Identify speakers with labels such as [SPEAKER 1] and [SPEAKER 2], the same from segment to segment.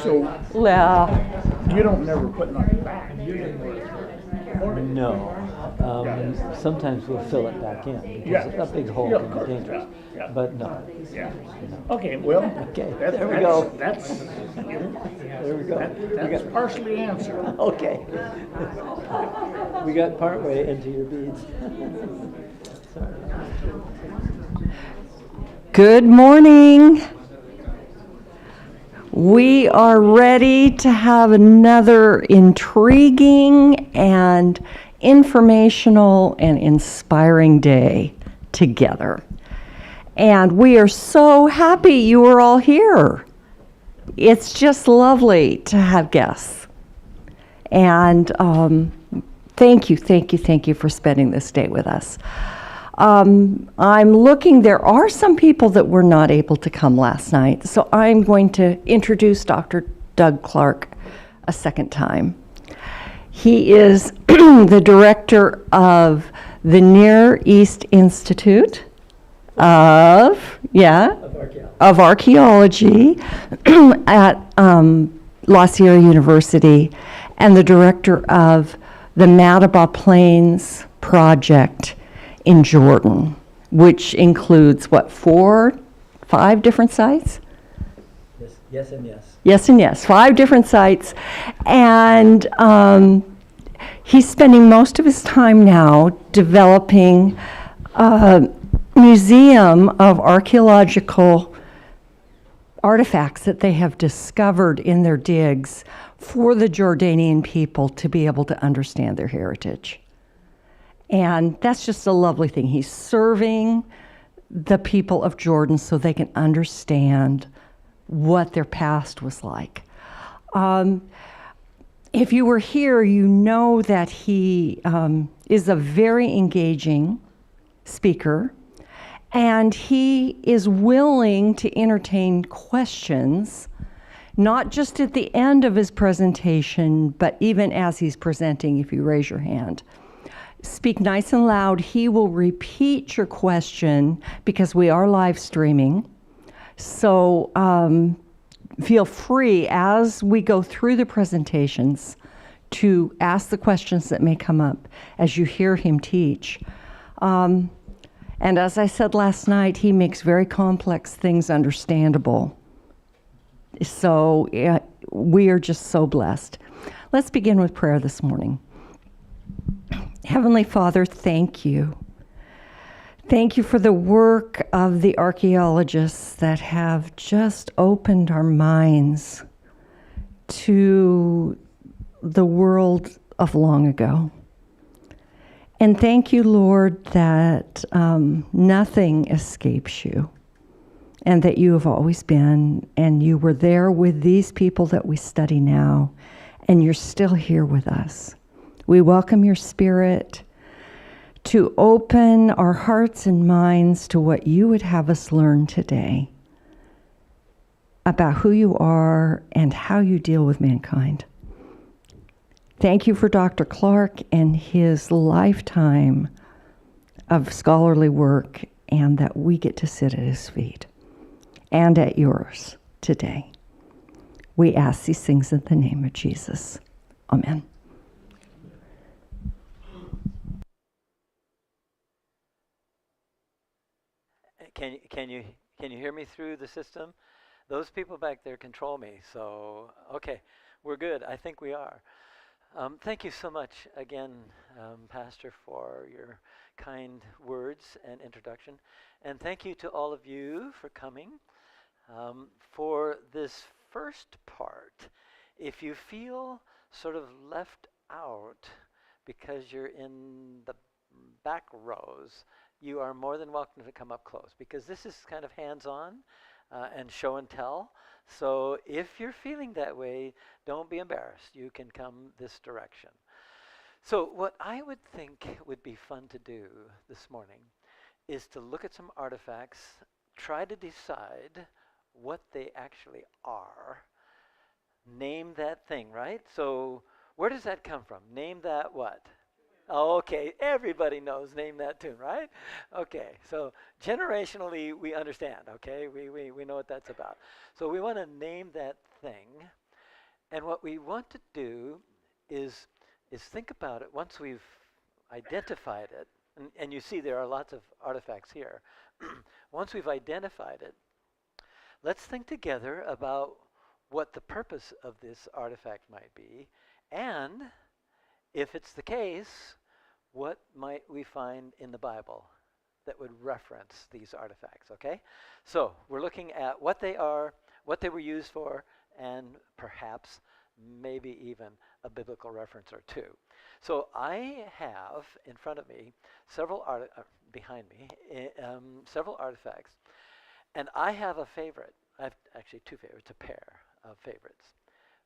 [SPEAKER 1] So
[SPEAKER 2] Yeah.
[SPEAKER 1] you don't never put nothing back.
[SPEAKER 3] No. Sometimes we'll fill it back in because
[SPEAKER 1] Yeah.
[SPEAKER 3] a big hole
[SPEAKER 1] Yeah,
[SPEAKER 3] can
[SPEAKER 1] of
[SPEAKER 3] be
[SPEAKER 1] course.
[SPEAKER 3] dangerous.
[SPEAKER 1] Yeah.
[SPEAKER 3] But no.
[SPEAKER 1] Yeah. Okay, well,
[SPEAKER 3] Okay, there we go. There we go.
[SPEAKER 1] That's partially answered.
[SPEAKER 3] Okay. We got partway into your beads. Sorry.
[SPEAKER 2] Good morning. We are ready to have another intriguing and informational and inspiring day together. And we are so happy you are all here. It's just lovely to have guests. And thank you for spending this day with us. I'm looking, there are some people that were not able to come last night, so I'm going to introduce Dr. Doug Clark a second time. He is the director of the Near East Institute of Archaeology at La Sierra University, and the director of the Madaba Plains Project in Jordan, which includes, 5 different sites?
[SPEAKER 3] Yes and yes.
[SPEAKER 2] Yes and yes, 5 different sites. And he's spending most of his time now developing a museum of archaeological artifacts that they have discovered in their digs for the Jordanian people to be able to understand their heritage. And that's just a lovely thing. He's serving the people of Jordan so they can understand what their past was like. If you were here, you know that he is a very engaging speaker, and he is willing to entertain questions, not just at the end of his presentation, but even as he's presenting, if you raise your hand. Speak nice and loud. He will repeat your question because we are live streaming. So feel free as we go through the presentations to ask the questions that may come up as you hear him teach. And as I said last night, he makes very complex things understandable. So we are just so blessed. Let's begin with prayer this morning. Heavenly Father, thank you. Thank you for the work of the archaeologists that have just opened our minds to the world of long ago. And thank you, Lord, that nothing escapes you, and that you have always been, and you were there with these people that we study now, and you're still here with us. We welcome your Spirit to open our hearts and minds to what you would have us learn today about who you are and how you deal with mankind. Thank you for Dr. Clark and his lifetime of scholarly work, and that we get to sit at his feet and at yours today. We ask these things in the name of Jesus. Amen.
[SPEAKER 3] Can you hear me through the system? Those people back there control me, so okay, we're good. I think we are. Thank you so much again, Pastor, for your kind words and introduction, and thank you to all of you for coming. For this first part, if you feel sort of left out because you're in the back rows, you are more than welcome to come up close, because this is kind of hands-on and show and tell. So if you're feeling that way, don't be embarrassed. You can come this direction. So what I would think would be fun to do this morning is to look at some artifacts, try to decide what they actually are, name that thing, right? So where does that come from? Name that what? Okay, everybody knows Name That Tune, right? Okay, so generationally we understand, okay? We know what that's about. So we want to name that thing, and what we want to do is think about it once we've identified it, and you see there are lots of artifacts here. Once we've identified it, let's think together about what the purpose of this artifact might be, and if it's the case, what might we find in the Bible that would reference these artifacts, okay? So we're looking at what they are, what they were used for, and perhaps maybe even a biblical reference or two. So I have in front of me behind me, several artifacts, and I have a favorite. I have actually two favorites, a pair of favorites.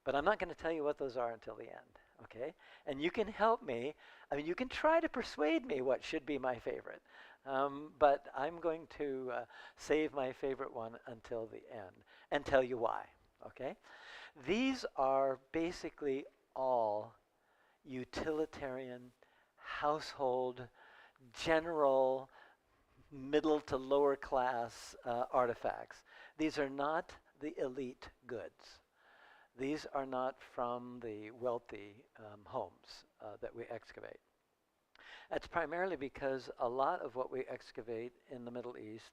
[SPEAKER 3] But I'm not going to tell you what those are until the end, okay? And you can help me. I mean, you can try to persuade me what should be my favorite. But I'm going to save my favorite one until the end and tell you why, okay? These are basically all utilitarian, household, general, middle to lower class artifacts. These are not the elite goods. These are not from the wealthy homes that we excavate. That's primarily because a lot of what we excavate in the Middle East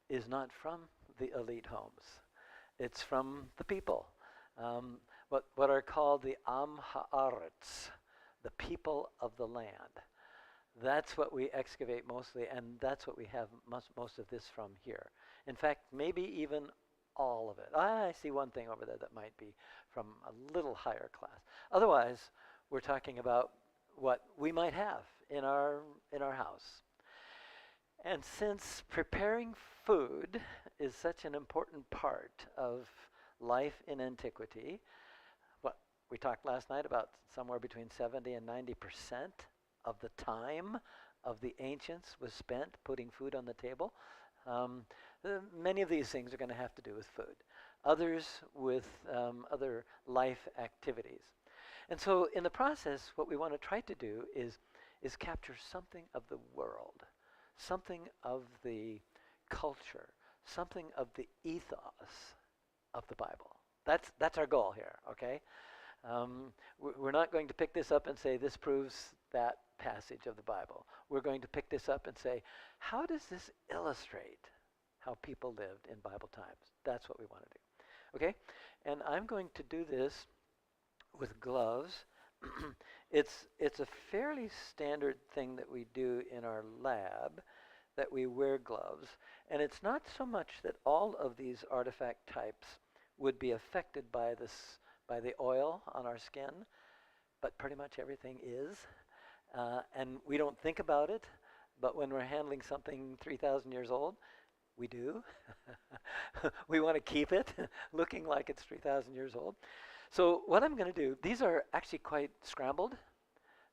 [SPEAKER 3] is not from the elite homes. It's from the people, what are called the Am Ha'aretz, the people of the land. That's what we excavate mostly, and that's what we have most of this from here. In fact, maybe even all of it. I see one thing over there that might be from a little higher class. Otherwise, we're talking about what we might have in our house. And since preparing food is such an important part of life in antiquity, what we talked last night about somewhere between 70 and 90% of the time of the ancients was spent putting food on the table. Many of these things are going to have to do with food, others with other life activities. And so in the process, what we want to try to do is capture something of the world, something of the culture, something of the ethos of the Bible. That's our goal here, okay? We're not going to pick this up and say this proves that passage of the Bible. We're going to pick this up and say, how does this illustrate how people lived in Bible times? That's what we want to do, okay? And I'm going to do this with gloves. It's a fairly standard thing that we do in our lab, that we wear gloves. And it's not so much that all of these artifact types would be affected by the oil on our skin, but pretty much everything is. And we don't think about it, but when we're handling something 3,000 years old, we do. We want to keep it looking like it's 3,000 years old. So what I'm going to do, these are actually quite scrambled.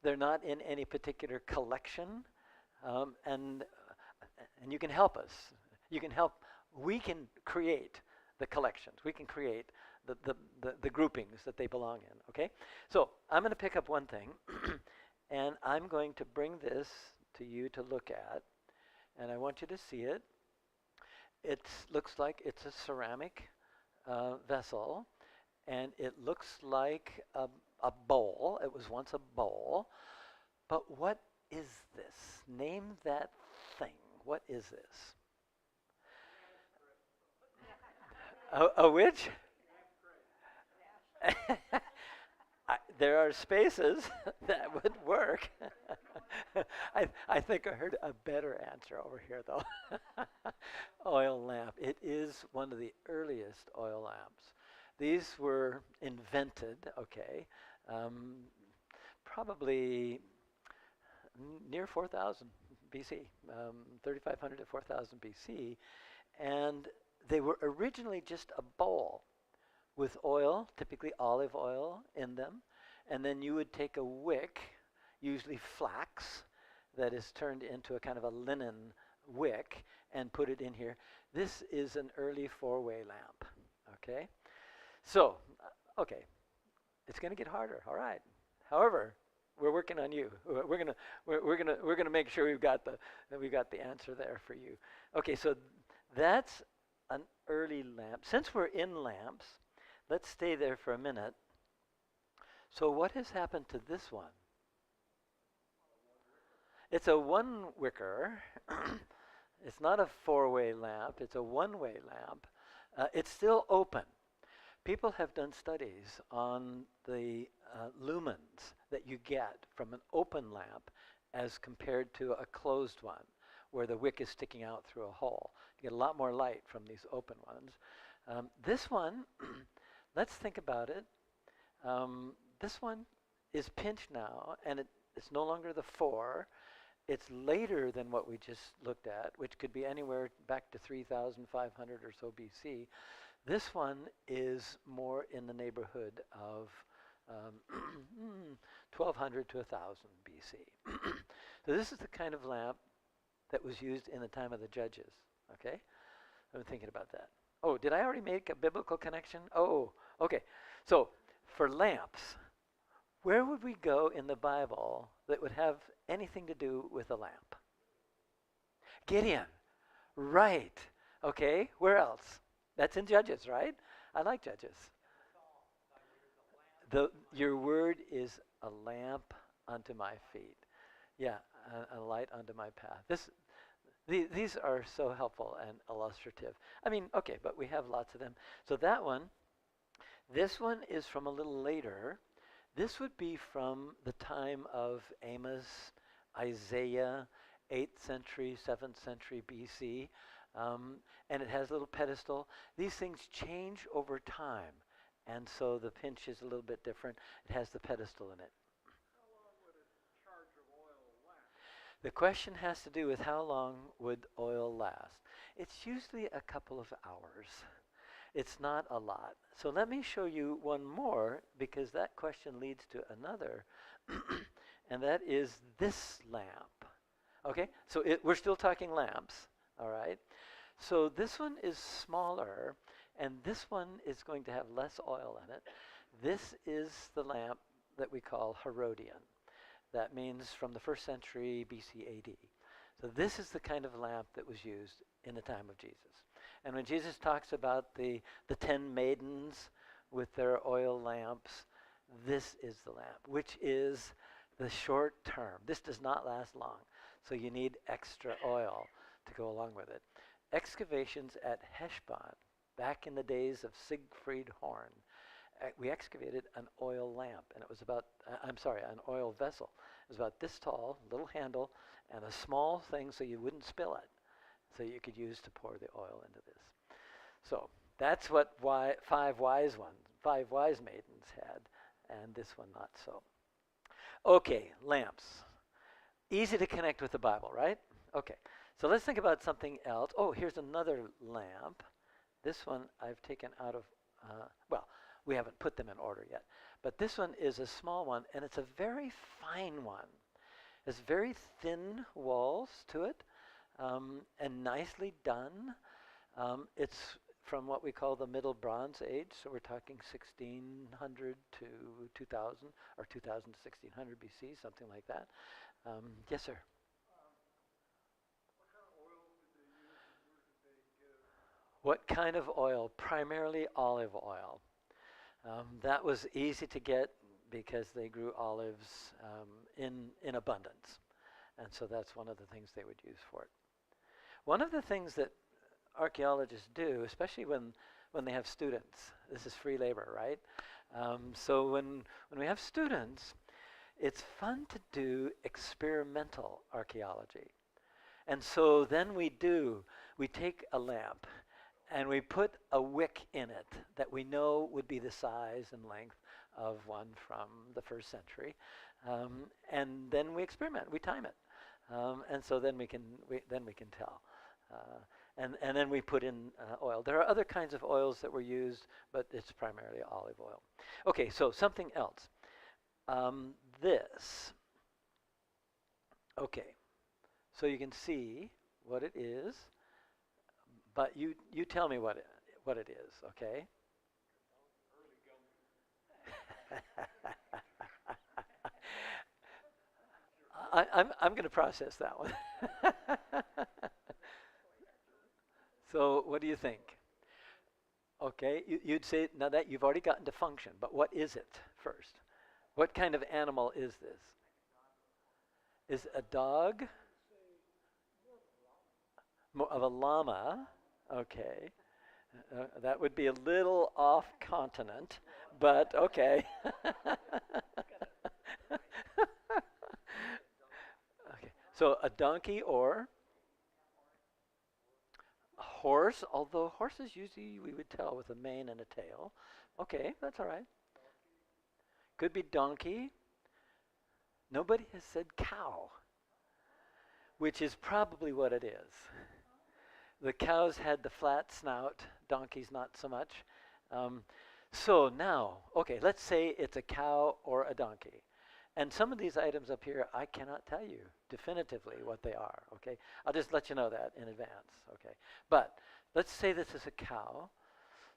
[SPEAKER 3] They're not in any particular collection. And you can help us. We can create the collections. We can create the groupings that they belong in, okay? So I'm going to pick up one thing, and I'm going to bring this to you to look at, and I want you to see it. It looks like it's a ceramic vessel, and it looks like a bowl. It was once a bowl, but what is this? Name that thing. What is this? A which? There are spaces that would work. I think I heard a better answer over here, though. Oil lamp. It is one of the earliest oil lamps. These were invented, okay, probably near 4000 BC, 3500 to 4000 BC, and they were originally just a bowl with oil, typically olive oil, in them, and then you would take a wick, usually flax, that is turned into a kind of a linen wick, and put it in here. This is an early four-way lamp, okay? So, okay, it's going to get harder, all right. However, We're working on you. We're gonna make sure we've got the answer there for you. Okay, so that's an early lamp. Since we're in lamps, let's stay there for a minute. So what has happened to this one? It's a one wicker. It's not a four-way lamp. It's a one-way lamp. It's still open. People have done studies on the lumens that you get from an open lamp as compared to a closed one, where the wick is sticking out through a hole. You get a lot more light from these open ones. This one, let's think about it. This one is pinched now, and it's no longer the 4. It's later than what we just looked at, which could be anywhere back to 3,500 or so BC. This one is more in the neighborhood of 1,200 to 1,000 BC. So this is the kind of lamp that was used in the time of the judges, okay? I'm thinking about that. Oh, did I already make a biblical connection? Oh, okay. So for lamps, where would we go in the Bible that would have anything to do with a lamp? Gideon. Right. Okay. Where else? That's in Judges, right? I like Judges. Your word is a lamp unto my feet. Yeah, a light unto my path. These are so helpful and illustrative. I mean, okay, but we have lots of them. So that one, this one is from a little later. This would be from the time of Amos, Isaiah, 8th century, 7th century BC. And it has a little pedestal. These things change over time. And so the pinch is a little bit different. It has the pedestal in it.
[SPEAKER 1] How long would a charge of oil last?
[SPEAKER 3] The question has to do with how long would oil last. It's usually a couple of hours. It's not a lot. So let me show you one more, because that question leads to another, and that is this lamp. Okay, so we're still talking lamps, all right? So this one is smaller, and this one is going to have less oil in it. This is the lamp that we call Herodian. That means from the 1st century BC AD. So this is the kind of lamp that was used in the time of Jesus. And when Jesus talks about the 10 maidens with their oil lamps, this is the lamp, which is the short term. This does not last long, so you need extra oil to go along with it. Excavations at Heshbon, back in the days of Siegfried Horn, we excavated an oil lamp, and it was about, an oil vessel. It was about this tall, little handle, and a small thing so you wouldn't spill it, so you could use to pour the oil into this. So that's what 5 wise maidens had, and this one not so. Okay, lamps. Easy to connect with the Bible, right? Okay, so let's think about something else. Oh, here's another lamp. This one I've taken out of, we haven't put them in order yet. But this one is a small one, and it's a very fine one. It's very thin walls to it, and nicely done. It's from what we call the Middle Bronze Age, so we're talking 1600 to 2000, or 2000 to 1600 BC, something like that. Yes, sir? What kind of oil? Primarily olive oil. That was easy to get because they grew olives in abundance. And so that's one of the things they would use for it. One of the things that archaeologists do, especially when they have students, this is free labor, right? So when we have students, it's fun to do experimental archaeology. And so then we take a lamp and we put a wick in it that we know would be the size and length of one from the 1st century. And then we experiment, we time it. And so then we can tell. And then we put in oil. There are other kinds of oils that were used, but it's primarily olive oil. Okay, so something else. This. Okay, so you can see what it is, but you tell me what it is, okay? I'm going to process that one. So what do you think? Okay, you'd say, now that you've already gotten to function, but what is it first? What kind of animal is this? Is a dog? More of a llama? Okay. That would be a little off continent, but okay. Okay. So a donkey or a horse, although horses usually we would tell with a mane and a tail. Okay, that's all right. Could be donkey. Nobody has said cow, which is probably what it is. The cows had the flat snout, donkeys not so much. So now, okay, let's say it's a cow or a donkey. And some of these items up here, I cannot tell you definitively what they are, okay? I'll just let you know that in advance, okay? But let's say this is a cow.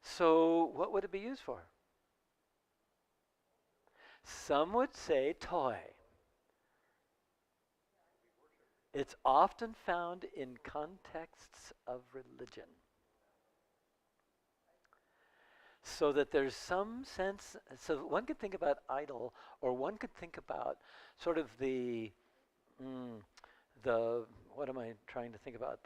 [SPEAKER 3] So what would it be used for? Some would say toy. It's often found in contexts of religion. So that there's some sense, so one could think about idol, or one could think about sort of what am I trying to think about?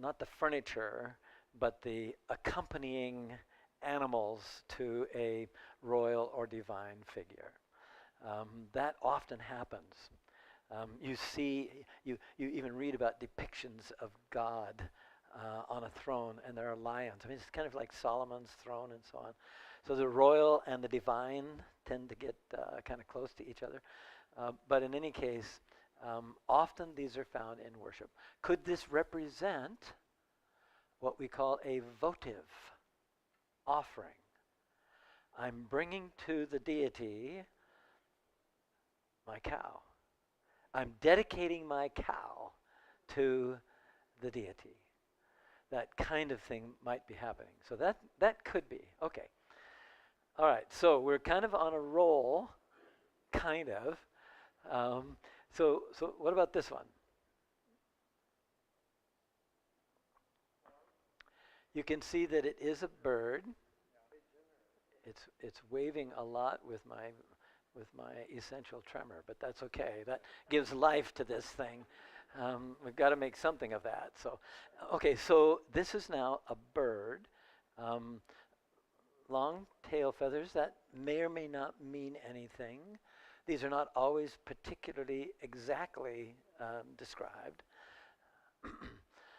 [SPEAKER 3] Not the furniture, but the accompanying animals to a royal or divine figure. That often happens. You even read about depictions of God on a throne, and there are lions. I mean, it's kind of like Solomon's throne and so on. So the royal and the divine tend to get kind of close to each other. But in any case, often these are found in worship. Could this represent what we call a votive offering? I'm bringing to the deity my cow. I'm dedicating my cow to the deity. That kind of thing might be happening. So that could be. Okay. All right. So we're kind of on a roll, kind of. So what about this one? You can see that it is a bird. It's waving a lot with my essential tremor, but that's okay. That gives life to this thing. We've got to make something of that. So, okay, so this is now a bird. Long tail feathers, that may or may not mean anything. These are not always particularly exactly described.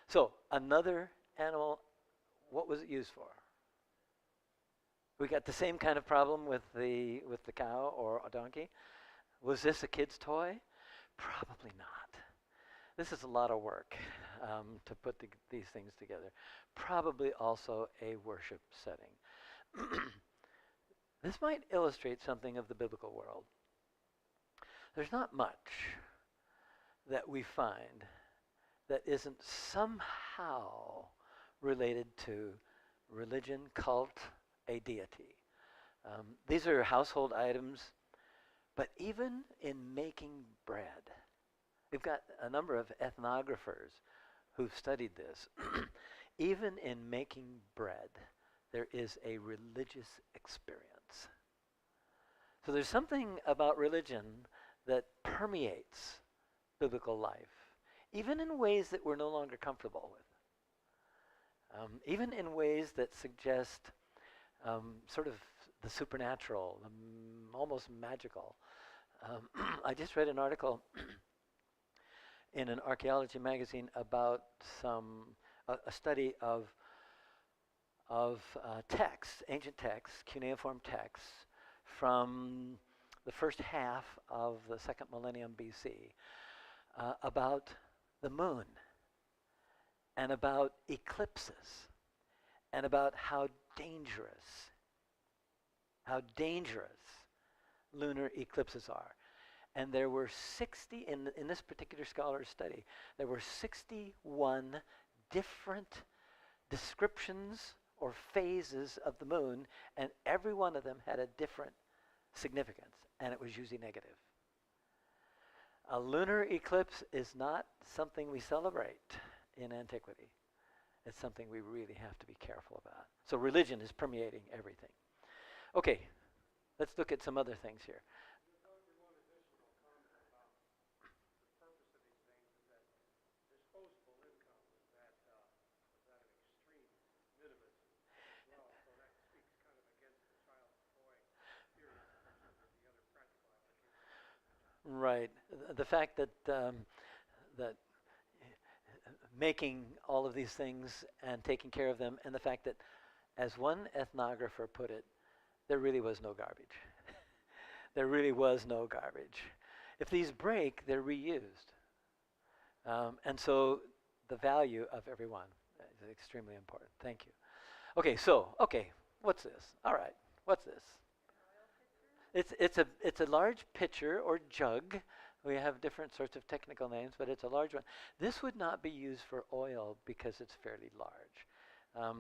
[SPEAKER 3] So, another animal, what was it used for? We got the same kind of problem with the cow or a donkey. Was this a kid's toy? Probably not. This is a lot of work to put these things together. Probably also a worship setting. This might illustrate something of the biblical world. There's not much that we find that isn't somehow related to religion, cult, a deity. These are household items, but even in making bread, we've got a number of ethnographers who've studied this. Even in making bread, there is a religious experience. So there's something about religion that permeates biblical life, even in ways that we're no longer comfortable with. Even in ways that suggest sort of the supernatural, almost magical. I just read an article in an archaeology magazine about a study of texts, ancient texts, cuneiform texts from the first half of the second millennium BC about the moon and about eclipses and about how dangerous lunar eclipses are. And there were 60, in this particular scholar's study, there were 61 different descriptions or phases of the moon, and every one of them had a different significance, and it was usually negative. A lunar eclipse is not something we celebrate in antiquity. It's something we really have to be careful about. So religion is permeating everything. Okay, let's look at some other things here.
[SPEAKER 1] Disposable income was at an extreme minimum as well, so that speaks kind of against the child toy theory as much as the other practical applications.
[SPEAKER 3] Right. The fact that that making all of these things and taking care of them, and the fact that, as one ethnographer put it, there really was no garbage. There really was no garbage. If these break, they're reused. And so the value of every one is extremely important. Thank you. Okay, what's this? All right, what's this? It's a large pitcher or jug. We have different sorts of technical names, but it's a large one. This would not be used for oil because it's fairly large.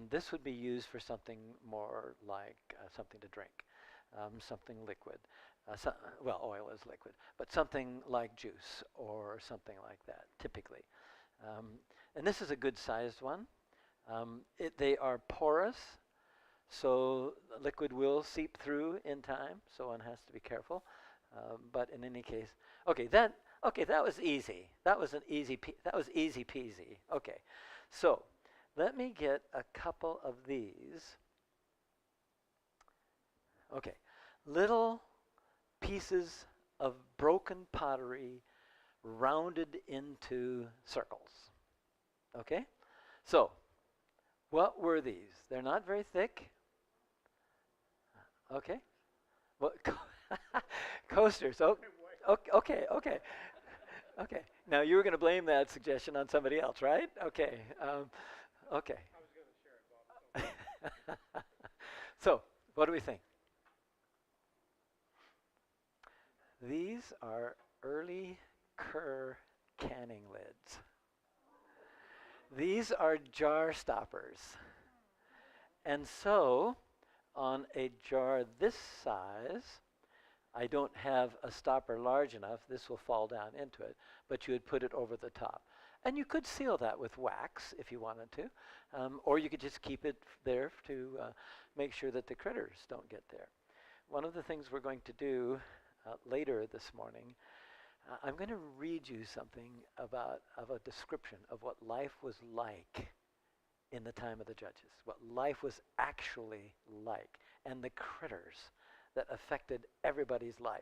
[SPEAKER 3] This would be used for something more like something to drink, something liquid. Well, oil is liquid, but something like juice or something like that, typically. And this is a good sized one. They are porous, so liquid will seep through in time, so one has to be careful. But in any case, that was easy. That was easy peasy. Okay, so let me get a couple of these. Okay, little pieces of broken pottery rounded into circles. Okay, so what were these? They're not very thick. Okay, what? Coasters. Oh, okay. Now you were going to blame that suggestion on somebody else, right? Okay. Okay.
[SPEAKER 1] I was going to share it, Bob.
[SPEAKER 3] So, what do we think? These are early Kerr canning lids. These are jar stoppers. And so, on a jar this size, I don't have a stopper large enough. This will fall down into it, but you would put it over the top. And you could seal that with wax if you wanted to, or you could just keep it there to make sure that the critters don't get there. One of the things we're going to do later this morning, I'm going to read you something of a description of what life was like in the time of the judges, what life was actually like, and the critters that affected everybody's life.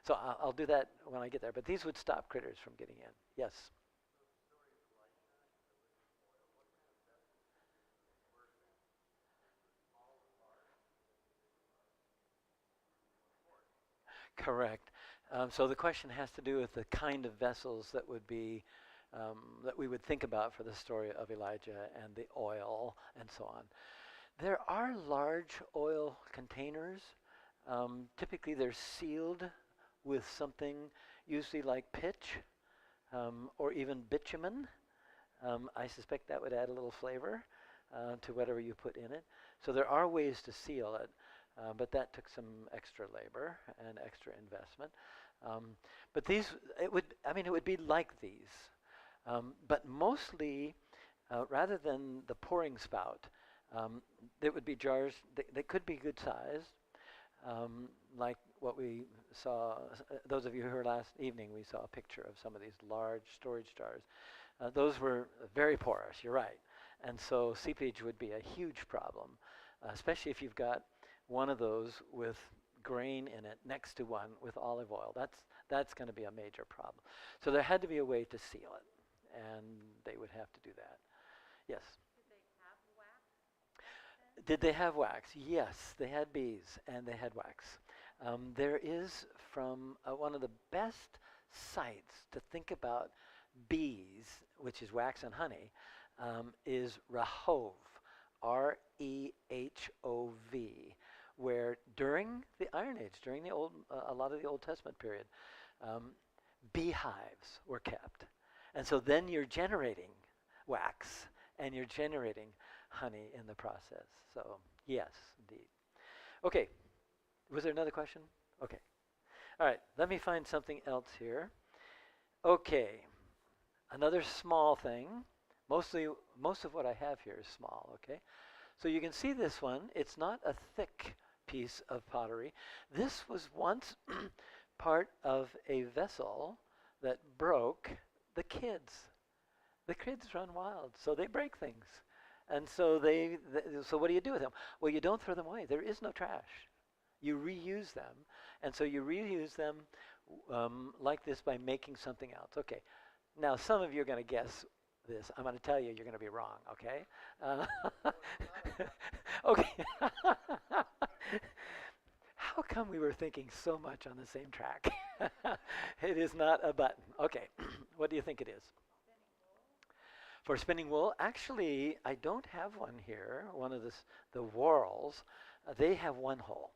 [SPEAKER 3] So I'll do that when I get there, but these would stop critters from getting in. Yes? Correct. So the question has to do with the kind of vessels that would be that we would think about for the story of Elijah and the oil and so on. There are large oil containers. Typically, they're sealed with something usually like pitch or even bitumen. I suspect that would add a little flavor to whatever you put in it. So there are ways to seal it. But that took some extra labor and extra investment. But it would be like these. But mostly, rather than the pouring spout, it would be jars. They could be good sized, like what we saw. Those of you who were last evening, we saw a picture of some of these large storage jars. Those were very porous. You're right, and so seepage would be a huge problem, especially if you've got one of those with grain in it next to one with olive oil. That's going to be a major problem. So there had to be a way to seal it, and they would have to do that. Yes? Did they have wax? Yes, they had bees and they had wax. There is from one of the best sites to think about bees, which is wax and honey, is Rehov, Rehov, where during the Iron Age, during the a lot of the Old Testament period, beehives were kept. And so then you're generating wax and you're generating honey in the process. So yes, indeed. Okay, was there another question? Okay. All right, let me find something else here. Okay, another small thing. Most of what I have here is small, okay? So you can see this one. It's not a thick piece of pottery. This was once part of a vessel that broke. The kids. The kids run wild, so they break things. And so so what do you do with them? Well, you don't throw them away. There is no trash. You reuse them. And so you reuse them like this by making something else. Okay. Now, some of you are going to guess this. I'm going to tell you you're going to be wrong, okay? Okay. How come we were thinking so much on the same track? It is not a button. Okay. What do you think it is? For spinning wool, actually, I don't have one here. One of the whorls, they have one hole.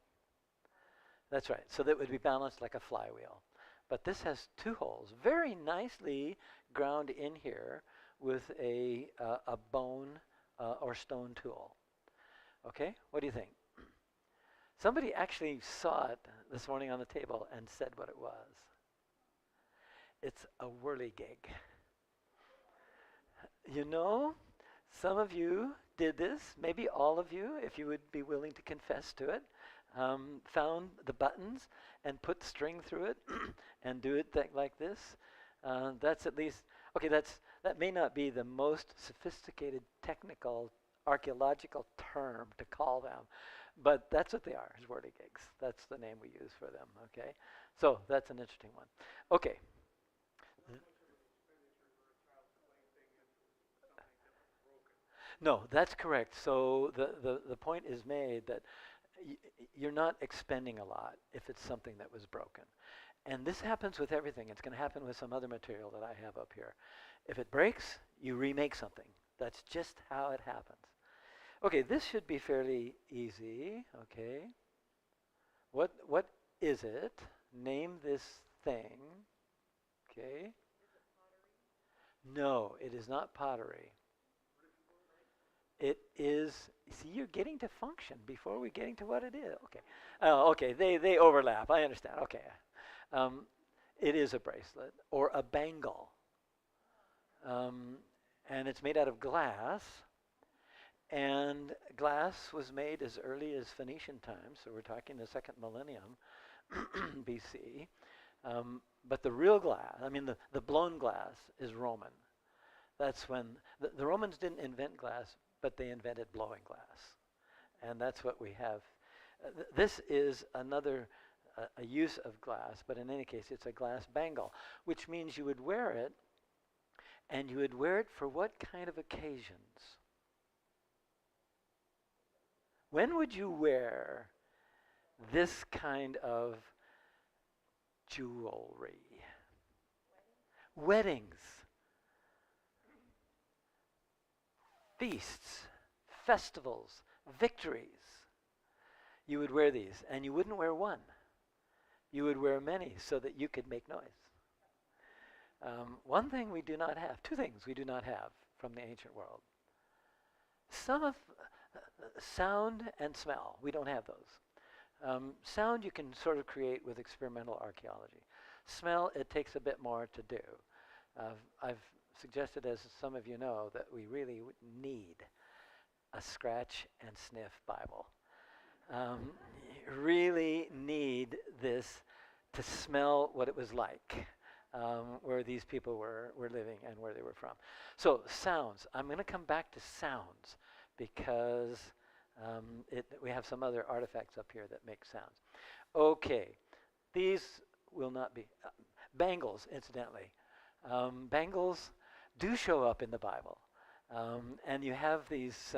[SPEAKER 3] That's right. So that would be balanced like a flywheel. But this has two holes, very nicely ground in here with a bone or stone tool. Okay, what do you think? Somebody actually saw it this morning on the table and said what it was. It's a whirligig. You know, some of you did this, maybe all of you, if you would be willing to confess to it, found the buttons and put string through it and do it like this. That's at least, okay, that may not be the most sophisticated technical archaeological term to call them, but that's what they are, is whirligigs. That's the name we use for them, okay? So that's an interesting one. Okay. No, that's correct. So the point is made that you're not expending a lot if it's something that was broken. And this happens with everything. It's going to happen with some other material that I have up here. If it breaks, you remake something. That's just how it happens. Okay, this should be fairly easy. Okay. What is it? Name this thing. Okay. No, it is not pottery. It is, see, you're getting to function before we're getting to what it is. Okay. Oh, okay, they overlap. I understand. Okay. It is a bracelet or a bangle. And it's made out of glass. And glass was made as early as Phoenician times, so we're talking the second millennium BC. But the real glass, I mean the blown glass, is Roman. That's when the Romans didn't invent glass, but they invented blowing glass. And that's what we have. This is another a use of glass, but in any case, it's a glass bangle, which means you would wear it, and you would wear it for what kind of occasions? When would you wear this kind of jewelry? Weddings. Feasts, festivals, victories. You would wear these, and you wouldn't wear one. You would wear many so that you could make noise. One thing we do not have, two things we do not have from the ancient world. Some of sound and smell, we don't have those. Sound you can sort of create with experimental archaeology. Smell, it takes a bit more to do. I've suggested, as some of you know, that we really need a scratch and sniff Bible. Really need this to smell what it was like, where these people were living and where they were from. So sounds, I'm going to come back to sounds because we have some other artifacts up here that make sounds. Okay, these will not be, bangles, incidentally. Bangles do show up in the Bible. And you have these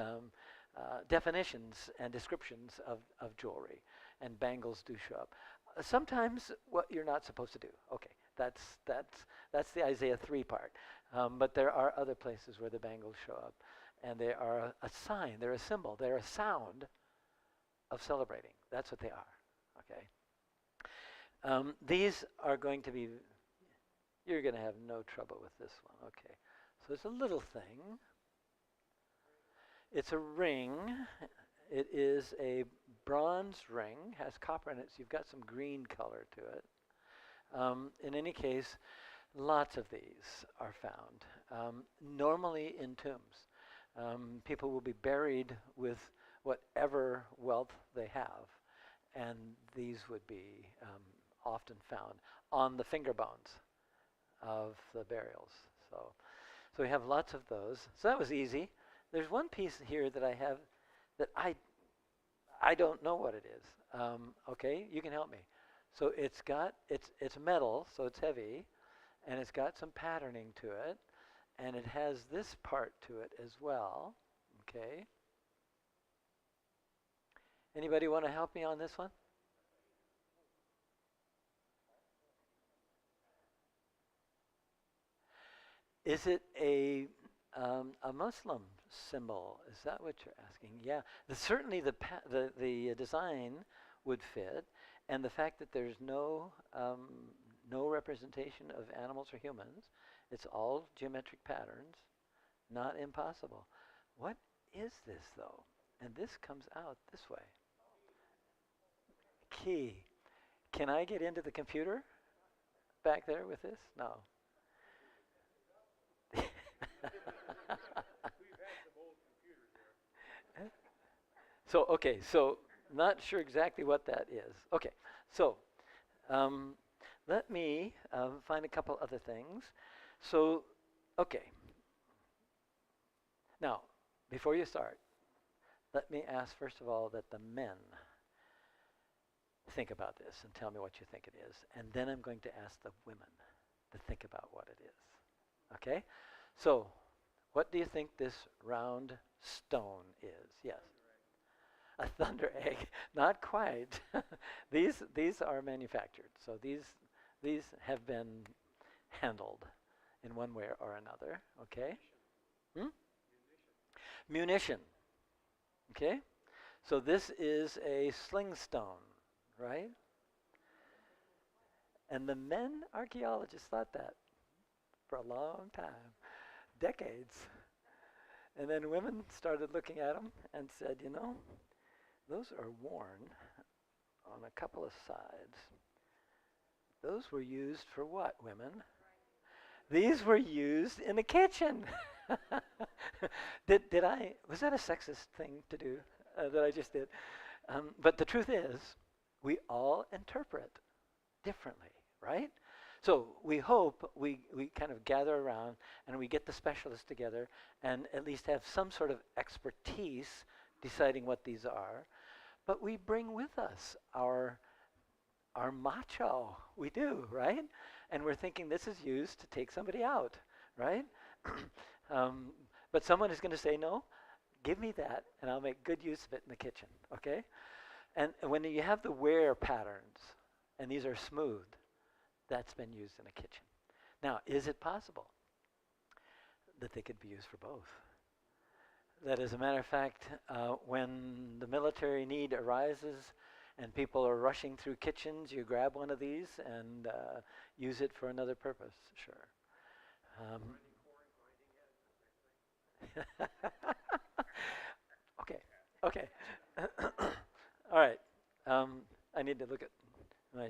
[SPEAKER 3] definitions and descriptions of jewelry, and bangles do show up. Sometimes what you're not supposed to do. Okay, that's the Isaiah 3 part. But there are other places where the bangles show up, and they are a sign, they're a symbol, they're a sound of celebrating. That's what they are. Okay. These are going to be, you're going to have no trouble with this one. Okay. So it's a little thing. It's a ring. It is a bronze ring, has copper in it, so you've got some green color to it. In any case, lots of these are found, normally in tombs. People will be buried with whatever wealth they have, and these would be often found on the finger bones of the burials. So we have lots of those. So that was easy. There's one piece here that I have that I don't know what it is. Okay, you can help me. So it's metal, so it's heavy, and it's got some patterning to it, and it has this part to it as well. Okay. Anybody want to help me on this one? Is it a Muslim symbol? Is that what you're asking? Yeah. Certainly the design would fit, and the fact that there's no representation of animals or humans, it's all geometric patterns, not impossible. What is this though? And this comes out this way. Key. Can I get into the computer back there with this? No. So not sure exactly what that is. Okay, so let me find a couple other things. So, okay. Now, before you start, let me ask first of all that the men think about this and tell me what you think it is. And then I'm going to ask the women to think about what it is. Okay? So, what do you think this round stone is? Yes. A thunder egg. Not quite. These are manufactured. So these have been handled in one way or another. Okay? Munition. Okay? So this is a sling stone, right? And the men archaeologists thought that for a long time, decades. And then women started looking at them and said, you know, those are worn on a couple of sides. Those were used for what, women? These were used in the kitchen. Was that a sexist thing to do that I just did? But the truth is, we all interpret differently, right? So we hope we kind of gather around and we get the specialists together and at least have some sort of expertise deciding what these are. But we bring with us our macho. We do, right? And we're thinking this is used to take somebody out, right? But someone is going to say, no, give me that and I'll make good use of it in the kitchen, okay? And when you have the wear patterns, and these are smooth, that's been used in a kitchen. Now, is it possible that they could be used for both? That as a matter of fact, when the military need arises and people are rushing through kitchens, you grab one of these and use it for another purpose, sure. Okay. All right. I need to look at my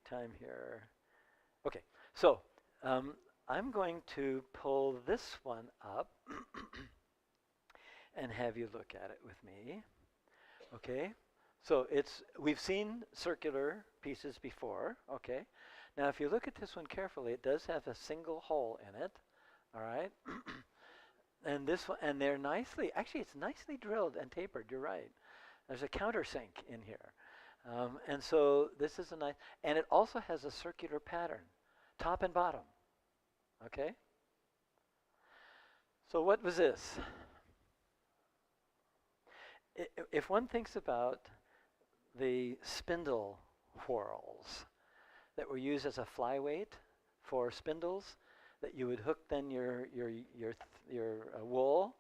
[SPEAKER 3] time here. Okay, so I'm going to pull this one up and have you look at it with me. Okay, so we've seen circular pieces before. Okay, now if you look at this one carefully, it does have a single hole in it. All right, and this one, and they're nicely. Actually, it's nicely drilled and tapered. You're right. There's a countersink in here. And so this is a nice, and it also has a circular pattern, top and bottom. Okay? So what was this? If one thinks about the spindle whorls that were used as a flyweight for spindles, that you would hook then your wool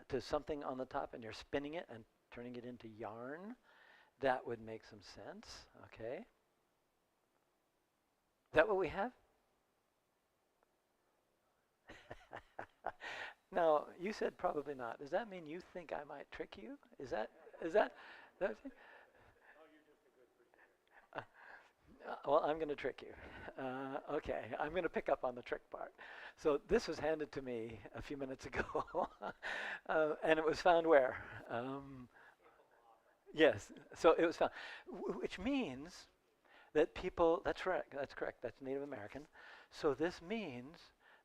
[SPEAKER 3] to something on the top, and you're spinning it and turning it into yarn. That would make some sense, okay? Is that what we have? Now, you said probably not. Does that mean you think I might trick you? Is that? Well, I'm going to trick you. Okay, I'm going to pick up on the trick part. So this was handed to me a few minutes ago, and it was found where? Yes, so it was found, which means that people, that's correct, that's Native American. So this means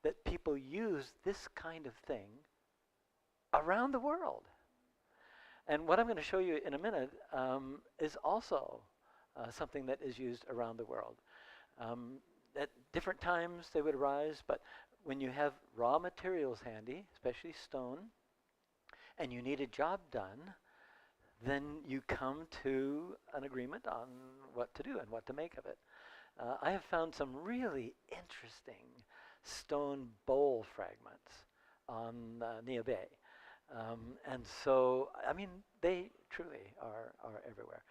[SPEAKER 3] that people use this kind of thing around the world. And what I'm going to show you in a minute is also something that is used around the world. At different times they would arise, but when you have raw materials handy, especially stone, and you need a job done, then you come to an agreement on what to do and what to make of it. I have found some really interesting stone bowl fragments on Nia Bay. And so, I mean, they truly are everywhere.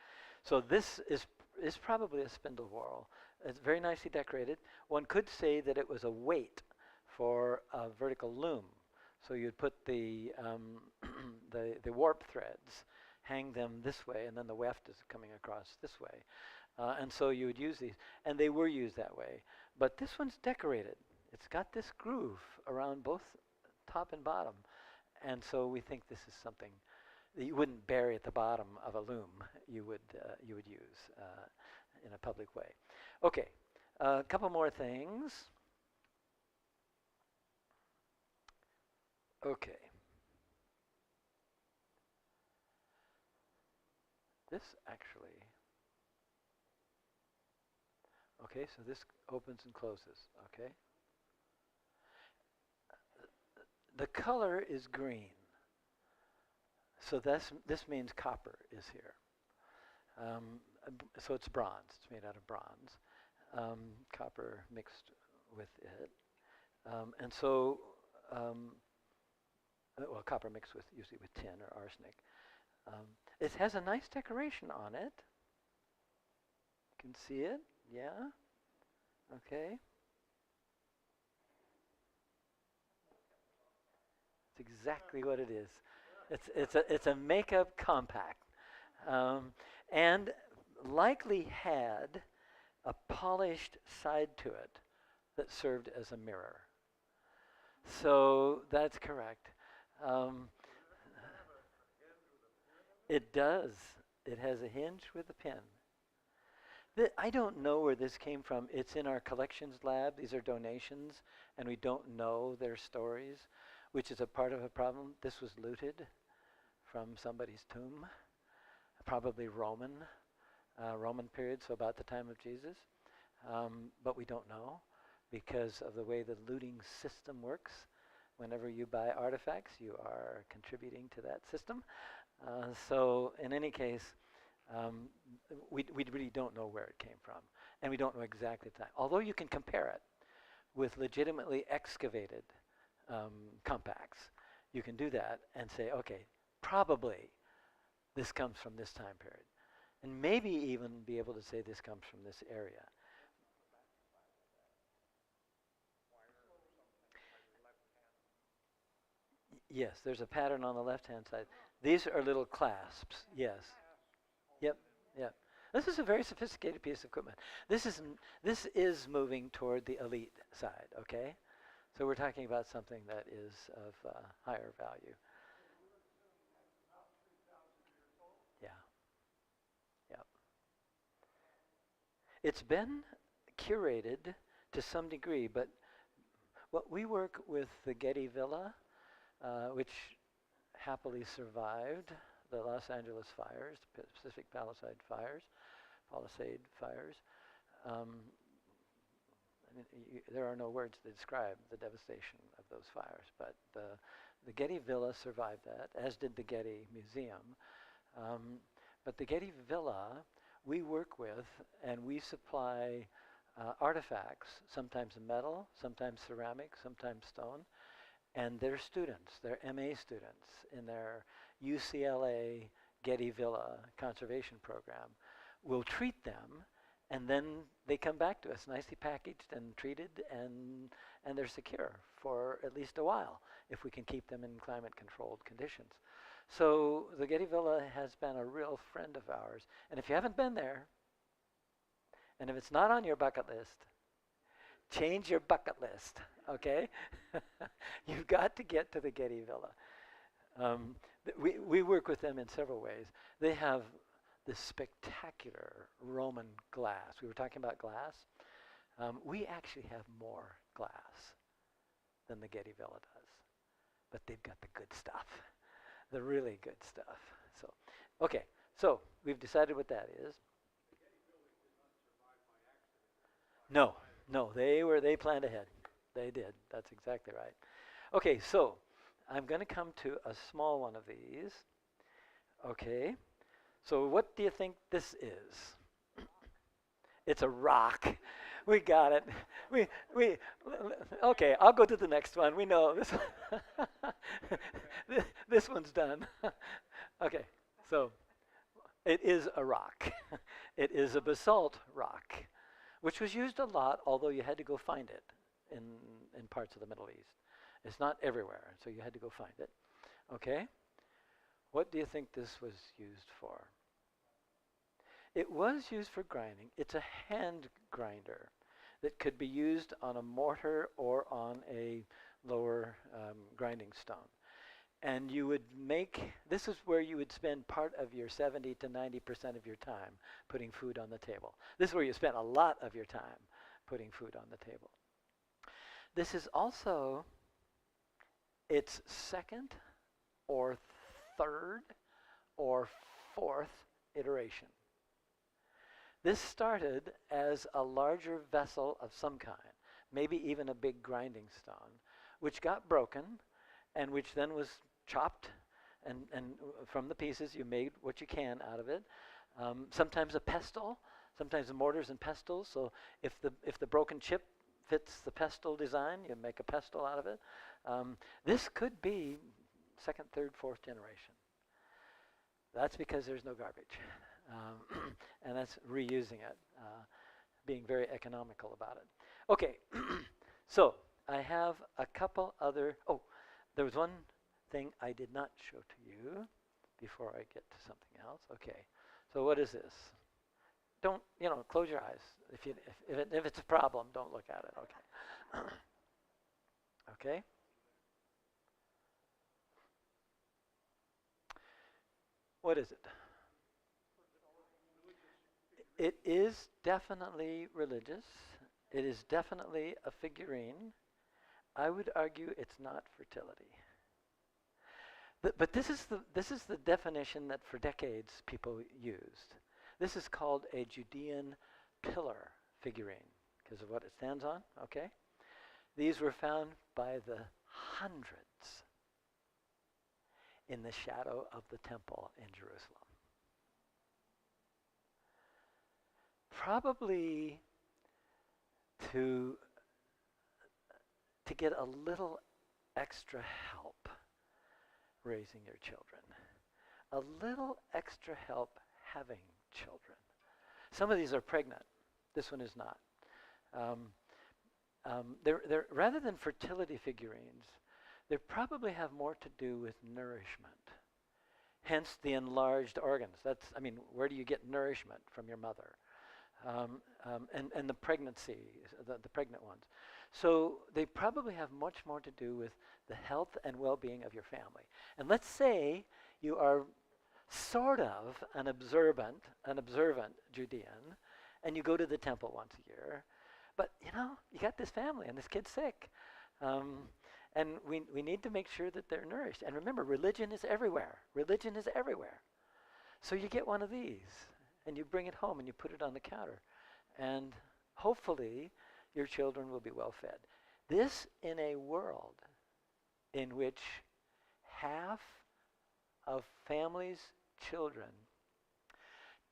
[SPEAKER 3] So this is probably a spindle whorl. It's very nicely decorated. One could say that it was a weight for a vertical loom. So you'd put the the warp threads, hang them this way, and then the weft is coming across this way. And so you would use these, and they were used that way. But this one's decorated. It's got this groove around both top and bottom. And so we think this is something that you wouldn't bury at the bottom of a loom. You would use in a public way. Okay, a couple more things. Okay. This actually. Okay, so this opens and closes. Okay. The color is green. So this means copper is here. So it's bronze. It's made out of bronze. Copper mixed with it. And so, well, copper mixed with usually with tin or arsenic. It has a nice decoration on it. You can see it. Yeah. Okay. It's exactly what it is. It's a makeup compact, and likely had a polished side to it that served as a mirror. So that's correct. It does. It has a hinge with a pin. I don't know where this came from. It's in our collections lab. These are donations, and we don't know their stories, which is a part of a problem. This was looted from somebody's tomb, probably Roman period, so about the time of Jesus. But we don't know because of the way the looting system works. Whenever you buy artifacts, you are contributing to that system. So in any case, we really don't know where it came from, and we don't know exactly the time. Although you can compare it with legitimately excavated compacts, you can do that and say, okay, probably this comes from this time period, and maybe even be able to say this comes from this area. Yes, there's a pattern on the left-hand side. These are little clasps. Yes. Yep. Yep. This is a very sophisticated piece of equipment. This is moving toward the elite side. Okay, so we're talking about something that is of higher value. Yeah. Yep. It's been curated to some degree, but what we work with the Getty Villa, which happily survived the Los Angeles fires, Pacific Palisade fires. I mean, there are no words to describe the devastation of those fires, but the Getty Villa survived that, as did the Getty Museum. But the Getty Villa, we work with, and we supply artifacts, sometimes metal, sometimes ceramic, sometimes stone, and their students, their MA students in their UCLA Getty Villa conservation program will treat them, and then they come back to us nicely packaged and treated, and they're secure for at least a while if we can keep them in climate controlled conditions. So the Getty Villa has been a real friend of ours, and if you haven't been there, and if it's not on your bucket list, change your bucket list, okay? You've got to get to the Getty Villa. We work with them in several ways. They have this spectacular Roman glass. We were talking about glass. We actually have more glass than the Getty Villa does, but they've got the good stuff, the really good stuff. So, okay, so we've decided what that is. No, no, they planned ahead. They did. That's exactly right. Okay, so I'm going to come to a small one of these. Okay, so what do you think this is? It's a rock. We got it. Okay, I'll go to the next one. We know this. This one's done. Okay, so it is a rock. It is a basalt rock, which was used a lot, although you had to go find it in parts of the Middle East. It's not everywhere, so you had to go find it. Okay? What do you think this was used for? It was used for grinding. It's a hand grinder that could be used on a mortar or on a lower grinding stone. And you would make, this is where you would spend part of your 70 to 90% of your time putting food on the table. This is where you spend a lot of your time putting food on the table. This is also its second or third or fourth iteration. This started as a larger vessel of some kind, maybe even a big grinding stone, which got broken and which then was chopped, and from the pieces you made what you can out of it. Sometimes a pestle, sometimes the mortars and pestles. So if the broken chip fits the pestle design, you make a pestle out of it. This could be second, third, fourth generation. That's because there's no garbage. And that's reusing it, being very economical about it. Okay, so I have a couple other, there was one thing I did not show to you before I get to something else. Okay, so what is this? Don't, close your eyes. If it's a problem, don't look at it, okay? Okay? What is it? It is definitely religious. It is definitely a figurine. I would argue it's not fertility. But this is the definition that for decades people used. This is called a Judean pillar figurine because of what it stands on, okay? These were found by the hundreds in the shadow of the temple in Jerusalem. Probably to get a little extra help raising your children, a little extra help having children. Some of these are pregnant. This one is not. They're rather than fertility figurines, they probably have more to do with nourishment. Hence the enlarged organs. Where do you get nourishment from your mother? And the pregnancy, the pregnant ones. So they probably have much more to do with the health and well-being of your family. And let's say you are sort of an observant Judean, and you go to the temple once a year, but you got this family and this kid's sick. And we need to make sure that they're nourished. And remember, religion is everywhere. Religion is everywhere. So you get one of these, and you bring it home and you put it on the counter. And hopefully your children will be well fed. This in a world in which half of families' children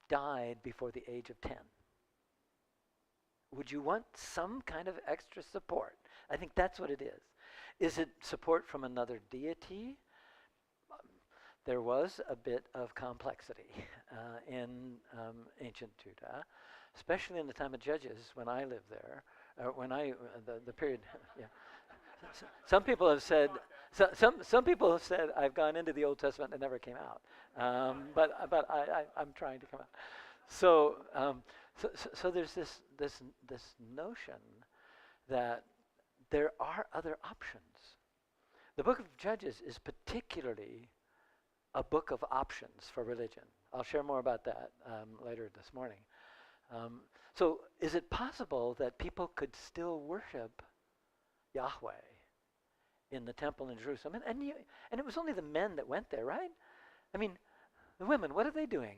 [SPEAKER 3] died before the age of 10. Would you want some kind of extra support? I think that's what it is. Is it support from another deity? There was a bit of complexity in ancient Judah, especially in the time of Judges when I lived there, the period. Yeah. Some people have said, some people have said I've gone into the Old Testament and never came out, but I'm trying to come out. So there's this notion that there are other options. The book of Judges is particularly a book of options for religion. I'll share more about that later this morning. So is it possible that people could still worship Yahweh in the temple in Jerusalem? And it was only the men that went there, right? I mean, the women, what are they doing?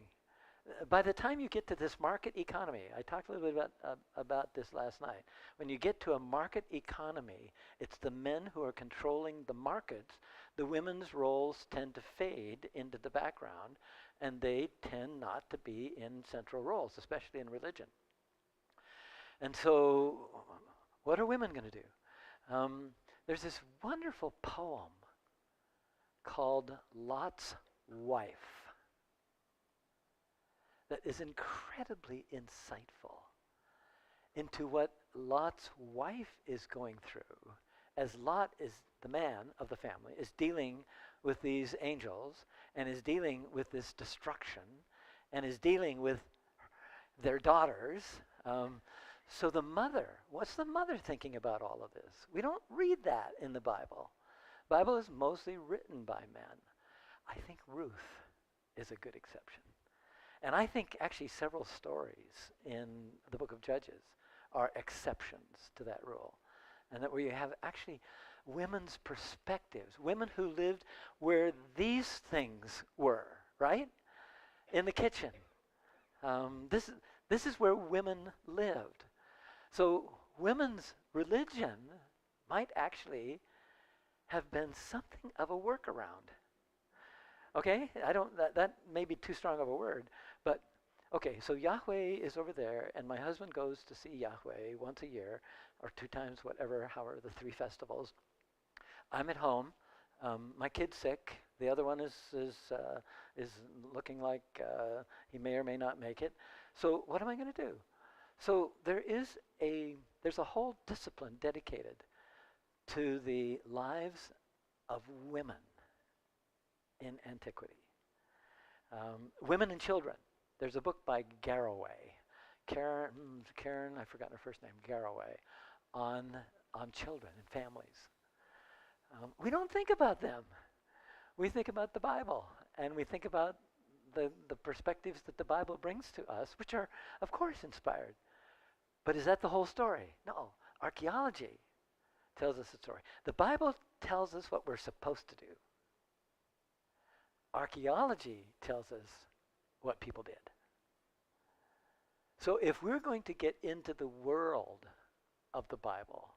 [SPEAKER 3] By the time you get to this market economy, I talked a little bit about this last night. When you get to a market economy, it's the men who are controlling the markets. The women's roles tend to fade into the background, and they tend not to be in central roles, especially in religion. And so, what are women going to do? There's this wonderful poem called Lot's Wife that is incredibly insightful into what Lot's wife is going through, as Lot is the man of the family, is dealing with these angels, and is dealing with this destruction, and is dealing with their daughters. So the mother, what's the mother thinking about all of this? We don't read that in the Bible. The Bible is mostly written by men. I think Ruth is a good exception. And I think actually several stories in the book of Judges are exceptions to that rule. And that where you have actually women's perspectives, women who lived where these things were, right? In the kitchen. This is where women lived. So women's religion might actually have been something of a workaround. Okay, that may be too strong of a word, but okay, so Yahweh is over there, and my husband goes to see Yahweh once a year, or 2 times, however the 3 festivals. I'm at home, my kid's sick, the other one is looking like he may or may not make it. So what am I going to do? So there's a whole discipline dedicated to the lives of women in antiquity. Women and children. There's a book by Garraway, Karen, I've forgotten her first name, Garraway, on children and families. We don't think about them. We think about the Bible, and we think about the perspectives that the Bible brings to us, which are, of course, inspired. But is that the whole story? No. Archaeology tells us the story. The Bible tells us what we're supposed to do. Archaeology tells us what people did. So if we're going to get into the world of the Bible,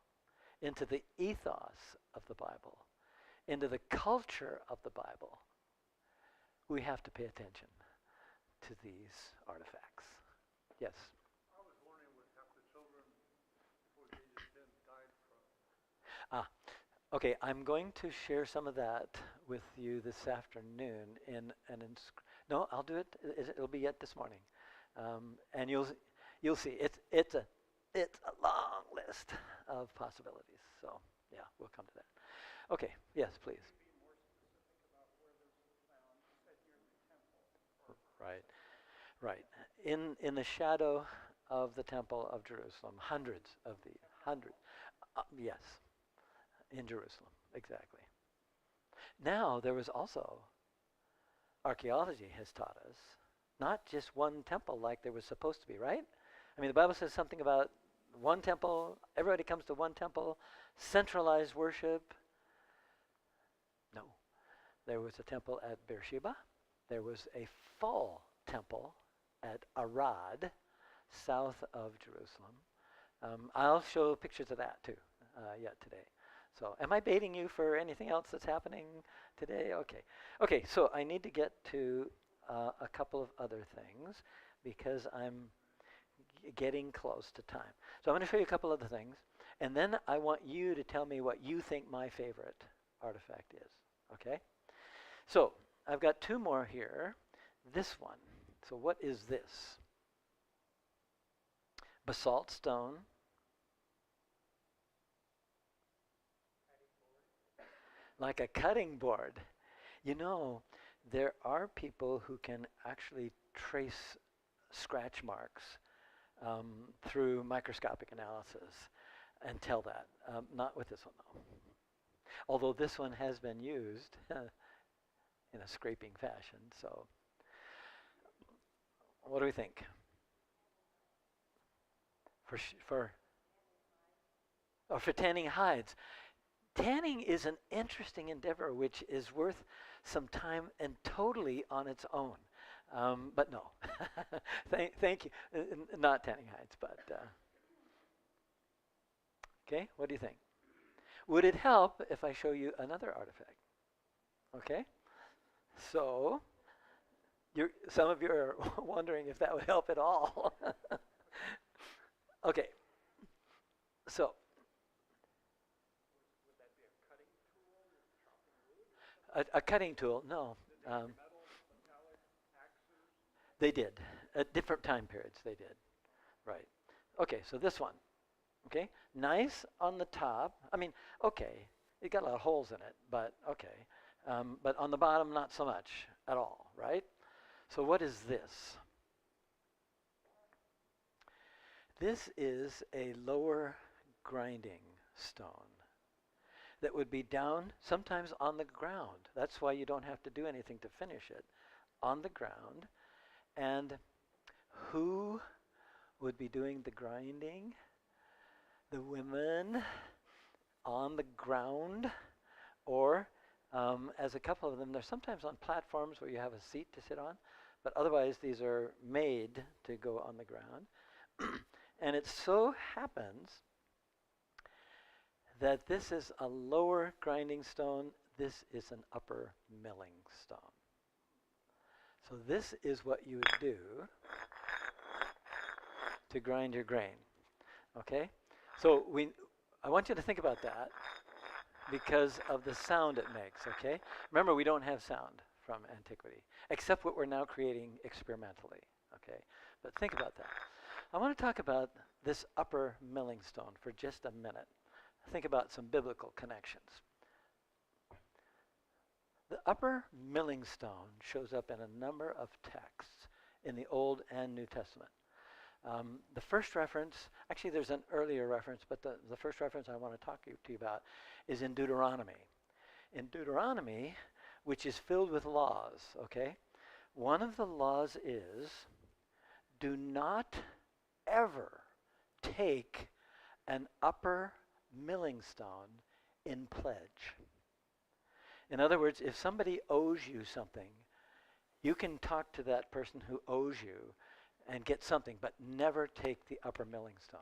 [SPEAKER 3] into the ethos of the Bible, into the culture of the Bible, we have to pay attention to these artifacts. Yes?
[SPEAKER 1] I was wondering what happened to children before the age of 10 died from.
[SPEAKER 3] Okay, I'm going to share some of that with you this afternoon no, I'll do it. It'll be yet this morning, and you'll see. It's a long list of possibilities. So yeah, we'll come to that. Okay. Yes, please.
[SPEAKER 1] Be more specific about where this was found. You said near the temple.
[SPEAKER 3] Right. In the shadow of the Temple of Jerusalem, hundreds. Yes, in Jerusalem, exactly. Now there was also, archaeology has taught us, not just one temple like there was supposed to be, right? I mean, the Bible says something about one temple, everybody comes to one temple, centralized worship. No. There was a temple at Beersheba. There was a full temple at Arad, south of Jerusalem. I'll show pictures of that too, yet today. So am I baiting you for anything else that's happening today? Okay, so I need to get to a couple of other things because I'm getting close to time. So I'm going to show you a couple other things, and then I want you to tell me what you think my favorite artifact is, okay? So I've got 2 more here. This one. So what is this? Basalt stone. Like a cutting board. You know, there are people who can actually trace scratch marks through microscopic analysis. and tell that. Not with this one, though. Although this one has been used in a scraping fashion. So what do we think? For tanning hides. Tanning is an interesting endeavor which is worth some time and totally on its own. But no, thank you. Not tanning hides, but okay. What do you think? Would it help if I show you another artifact? Okay. So, some of you are wondering if that would help at all. Okay. So. A cutting tool? No. They did. At different time periods, they did. Right. Okay, so this one. Okay, nice on the top. I mean, okay, it got a lot of holes in it, but okay. But on the bottom, not so much at all, right? So what is this? This is a lower grinding stone that would be down sometimes on the ground. That's why you don't have to do anything to finish it. On the ground. And who would be doing the grinding? The women on the ground, or as a couple of them, they're sometimes on platforms where you have a seat to sit on, but otherwise these are made to go on the ground. And it so happens that this is a lower grinding stone, this is an upper milling stone. So this is what you would do to grind your grain, okay? So I want you to think about that because of the sound it makes, okay? Remember, we don't have sound from antiquity, except what we're now creating experimentally, okay? But think about that. I want to talk about this upper milling stone for just a minute. Think about some biblical connections. The upper milling stone shows up in a number of texts in the Old and New Testament. The first reference, actually there's an earlier reference, but the first reference I want to talk to you about is in Deuteronomy. In Deuteronomy, which is filled with laws, okay? One of the laws is, do not ever take an upper milling stone in pledge. In other words, if somebody owes you something, you can talk to that person who owes you and get something, but never take the upper milling stone.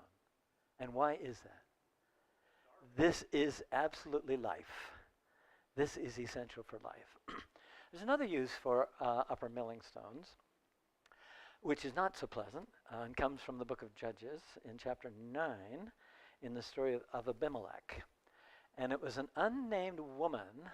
[SPEAKER 3] And why is that? This is absolutely life. This is essential for life. There's another use for upper milling stones, which is not so pleasant, and comes from the book of Judges in chapter 9 in the story of Abimelech. And it was an unnamed woman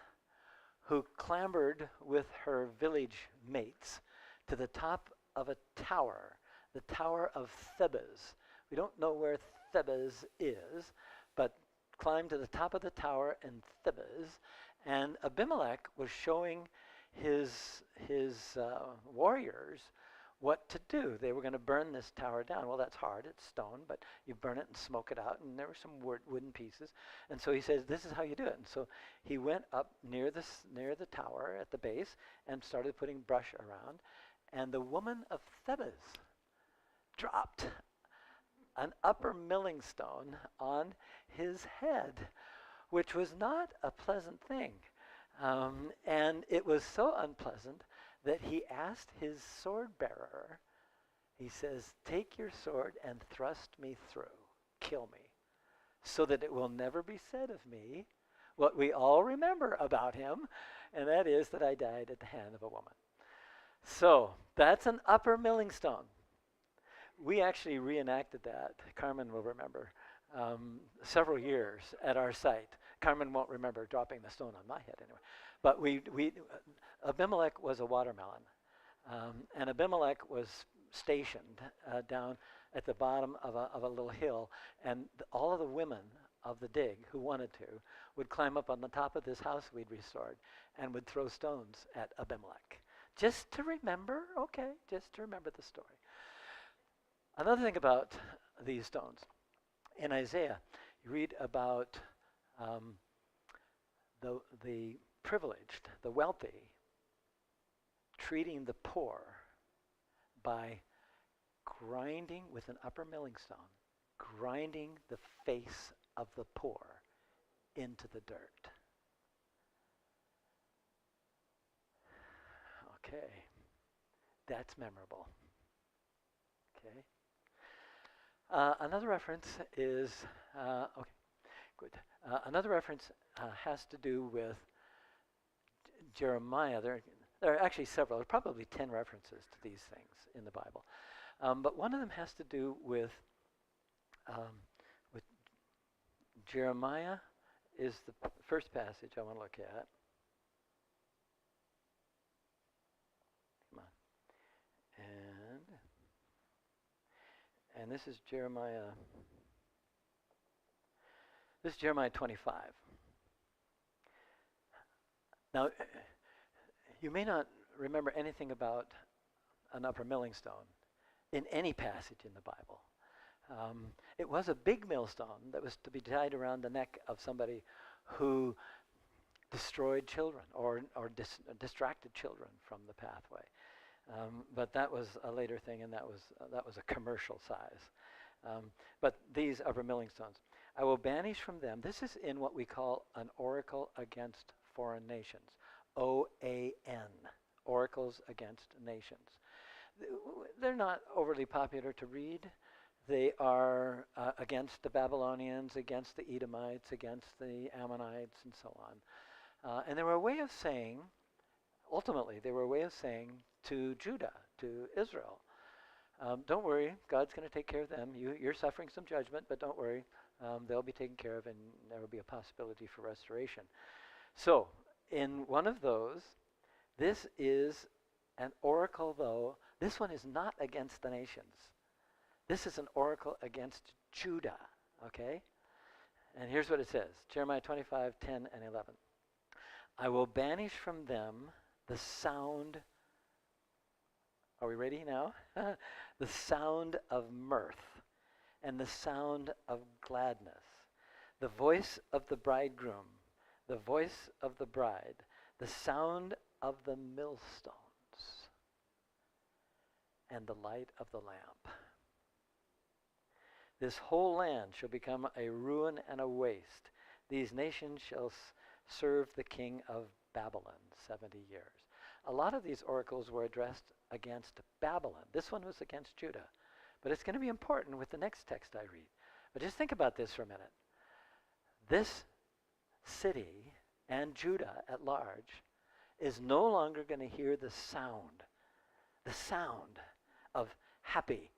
[SPEAKER 3] who clambered with her village mates to the top of a tower, the Tower of Thebes. We don't know where Thebes is, but climbed to the top of the tower in Thebes, and Abimelech was showing his warriors what to do. They were going to burn this tower down. Well, that's hard. It's stone, but you burn it and smoke it out, and there were some wooden pieces. And so he says, this is how you do it. And so he went up near the tower at the base and started putting brush around. And the woman of Thebes dropped an upper milling stone on his head, which was not a pleasant thing. And it was so unpleasant that he asked his sword bearer, he says, take your sword and thrust me through, kill me, so that it will never be said of me what we all remember about him, and that is that I died at the hand of a woman. So that's an upper milling stone. We actually reenacted that, Carmen will remember, several years at our site. Carmen won't remember dropping the stone on my head anyway. But Abimelech was a watermelon. And Abimelech was stationed down at the bottom of a little hill. And all of the women of the dig who wanted to would climb up on the top of this house we'd restored and would throw stones at Abimelech. Just to remember, okay, just to remember the story. Another thing about these stones, in Isaiah, You read about the privileged, the wealthy, treating the poor by grinding with an upper milling stone, grinding the face of the poor into the dirt. Okay, that's memorable. Okay. Another reference is, okay, good. Another reference has to do with Jeremiah. There are actually several, probably 10 references to these things in the Bible. But one of them has to do with Jeremiah is the first passage I want to look at. Come on. And this is Jeremiah. This is Jeremiah 25. Now, you may not remember anything about an upper milling stone in any passage in the Bible. It was a big millstone that was to be tied around the neck of somebody who destroyed children or distracted children from the pathway. But that was a later thing, and that was a commercial size. But these upper milling stones, I will banish from them. This is in what we call an oracle against foreign nations. OAN, oracles against nations. They're not overly popular to read. They are against the Babylonians, against the Edomites, against the Ammonites, and so on. And they were a way of saying, ultimately, they were a way of saying to Judah, to Israel, don't worry, God's going to take care of them. You're suffering some judgment, but don't worry, they'll be taken care of, and there will be a possibility for restoration. So, in one of those, this is an oracle, though. This one is not against the nations. This is an oracle against Judah, okay? And here's what it says, Jeremiah 25, 10, and 11. I will banish from them the sound, are we ready now? The sound of mirth and the sound of gladness, the voice of the bridegroom, the voice of the bride, the sound of the millstones, and the light of the lamp. This whole land shall become a ruin and a waste. These nations shall serve the king of Babylon 70 years. A lot of these oracles were addressed against Babylon. This one was against Judah. But it's going to be important with the next text I read. But just think about this for a minute. This city and Judah at large is no longer going to hear the sound of happy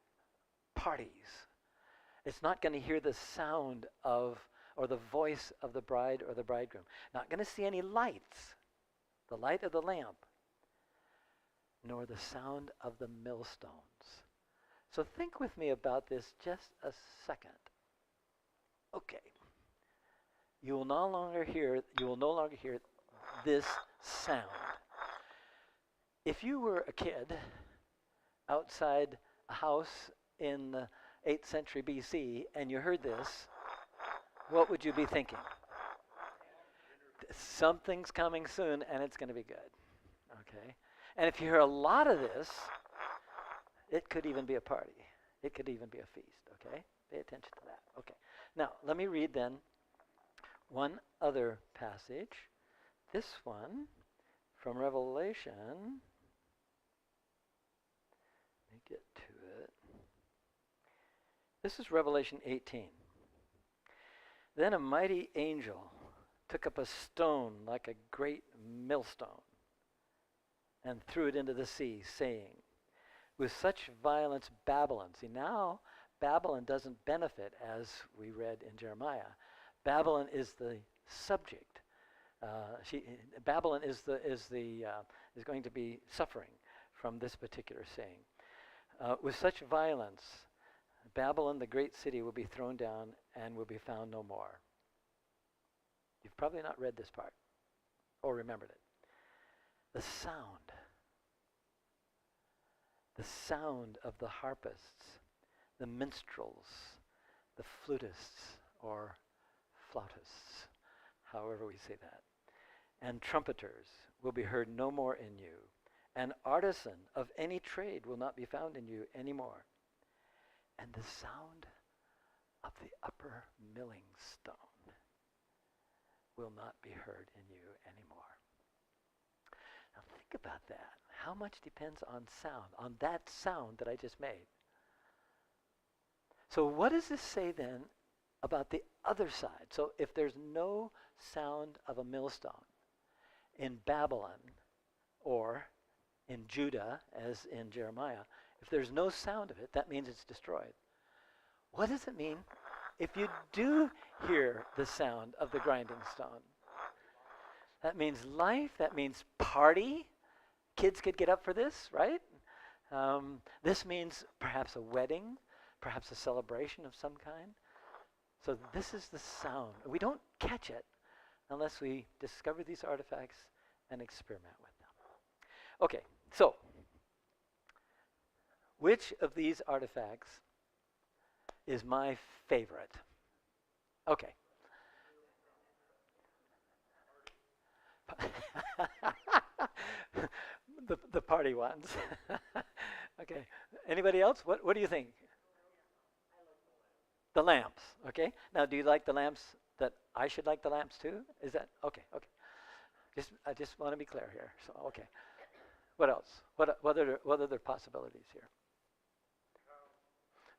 [SPEAKER 3] parties. It's not going to hear the sound of, or the voice of the bride or the bridegroom. Not going to see any lights, the light of the lamp, nor the sound of the millstones. So think with me about this just a second. Okay. You will no longer hear this sound. If you were a kid outside a house in the 8th century BC and you heard this, what would you be thinking? Something's coming soon and it's going to be good. Okay? And if you hear a lot of this, it could even be a party. It could even be a feast. Okay? Pay attention to that. Okay. Now, let me read then one other passage. This one from Revelation. Let me get to it. This is Revelation 18. Then a mighty angel took up a stone like a great millstone and threw it into the sea, saying, with such violence Babylon. See, now Babylon doesn't benefit, as we read in Jeremiah. Babylon is the subject. Babylon is going to be suffering from this particular saying. With such violence, Babylon, the great city, will be thrown down and will be found no more. You've probably not read this part or remembered it. The sound of the harpists, the minstrels, the flutists, or flautists, however we say that, and trumpeters will be heard no more in you. An artisan of any trade will not be found in you anymore. And the sound of the upper milling stone will not be heard in you anymore. Now think about that. How much depends on sound, on that sound that I just made? So what does this say then about the other side? So if there's no sound of a millstone in Babylon or in Judah, as in Jeremiah, if there's no sound of it, that means it's destroyed. What does it mean if you do hear the sound of the grinding stone? That means life, that means party. Kids could get up for this, right? This means perhaps a wedding, perhaps a celebration of some kind. So this is the sound. We don't catch it unless we discover these artifacts and experiment with them. Okay, so which of these artifacts is my favorite? Okay. the party ones. Okay. Anybody else? What do you think? The lamps. Okay. Now, do you like the lamps that I should like the lamps too? Is that okay? Okay. I just want to be clear here. So okay. What else? What other possibilities here?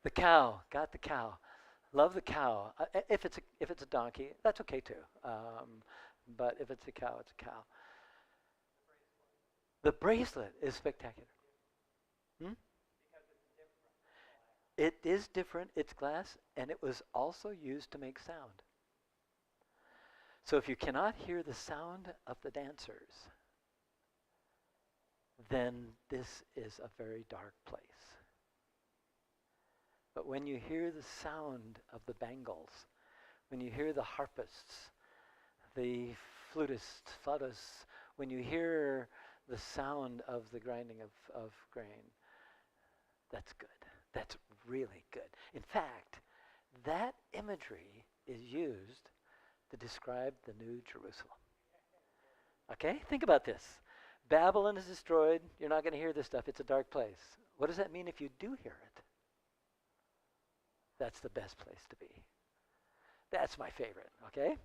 [SPEAKER 3] The cow. Got the cow. Love the cow. If it's a donkey, that's okay too. But if it's a cow, it's a cow. The bracelet is spectacular. Hmm? It is different. It's glass, and it was also used to make sound. So if you cannot hear the sound of the dancers, then this is a very dark place. But when you hear the sound of the bangles, when you hear the harpists, the flautists, when you hear the sound of the grinding of grain, that's good. That's really good. In fact, that imagery is used to describe the New Jerusalem. Okay? Think about this. Babylon is destroyed. You're not going to hear this stuff. It's a dark place. What does that mean if you do hear it? That's the best place to be. That's my favorite, okay?